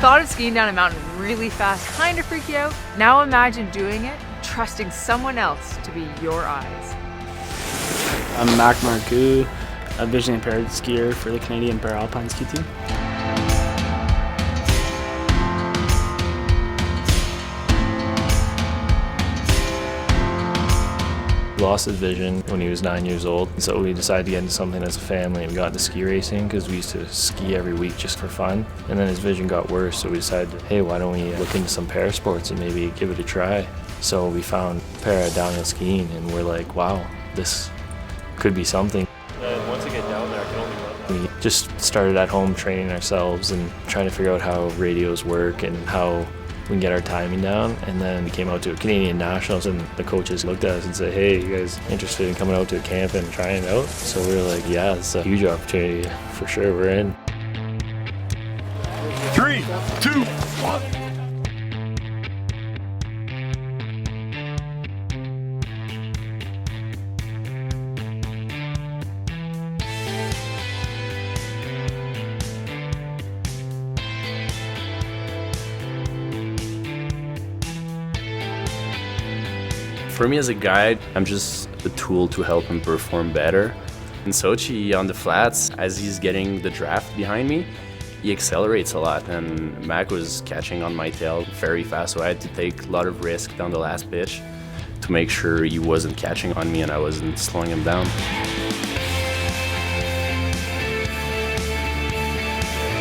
thought of skiing down a mountain really fast kind of freaked you out. Now imagine doing it, trusting someone else to be your eyes. I'm Marcoux, a visually impaired skier for the Canadian Paralympic Ski team. He lost his vision when he was 9 years old, so we decided to get into something as a family. We got into ski racing because we used to ski every week just for fun, and then his vision got worse, so we decided, hey, why don't we look into some para sports and maybe give it a try. So we found para downhill skiing, and we're like, wow, this could be something. And once I get down there, I can only love it. We just started at home training ourselves and trying to figure out how radios work and how we can get our timing down, and then we came out to a Canadian Nationals, and the coaches looked at us and said, hey, you guys interested in coming out to a camp and trying it out? So we were like, yeah, it's a huge opportunity for sure, we're in. 3, 2, 1. For me as a guide, I'm just a tool to help him perform better. In Sochi, on the flats, as he's getting the draft behind me, he accelerates a lot, and Mac was catching on my tail very fast, so I had to take a lot of risk down the last pitch to make sure he wasn't catching on me and I wasn't slowing him down.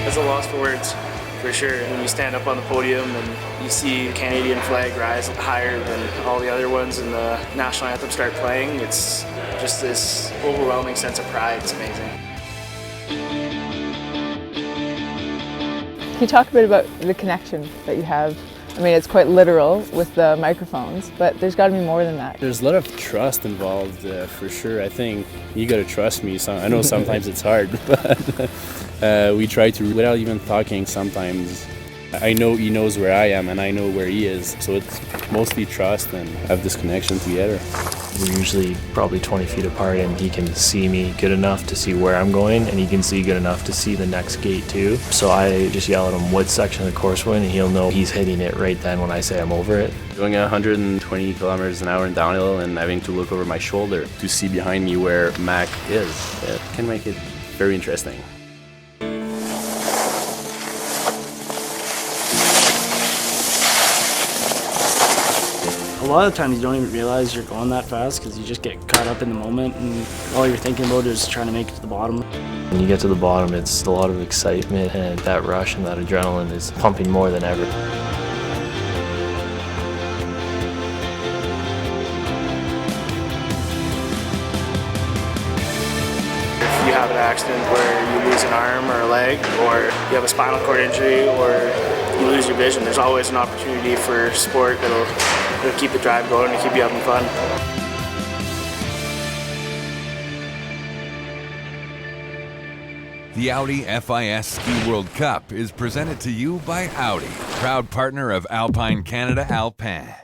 It's a loss for words, for sure. When you stand up on the podium and you see the Canadian flag rise higher than all the other ones and the national anthem start playing, it's just this overwhelming sense of pride. It's amazing. Can you talk a bit about the connection that you have? I mean, it's quite literal with the microphones, but there's got to be more than that. There's a lot of trust involved, for sure. I think you got to trust me. I know sometimes it's hard, but we try to, without even talking sometimes. I know he knows where I am and I know where he is, so it's mostly trust and have this connection together. We're usually probably 20 feet apart, and he can see me good enough to see where I'm going, and he can see good enough to see the next gate too. So I just yell at him what section of the course we're in, and he'll know he's hitting it right then when I say I'm over it. Going 120 kilometers an hour in downhill and having to look over my shoulder to see behind me where Mac is, it can make it very interesting. A lot of times you don't even realize you're going that fast because you just get caught up in the moment and all you're thinking about is trying to make it to the bottom. When you get to the bottom, it's a lot of excitement, and that rush and that adrenaline is pumping more than ever. If you have an accident where you lose an arm or a leg, or you have a spinal cord injury, or you lose your vision, there's always an opportunity for sport that'll keep the drive going and keep you having fun. The Audi FIS Ski World Cup is presented to you by Audi, proud partner of Alpine Canada, Alpine.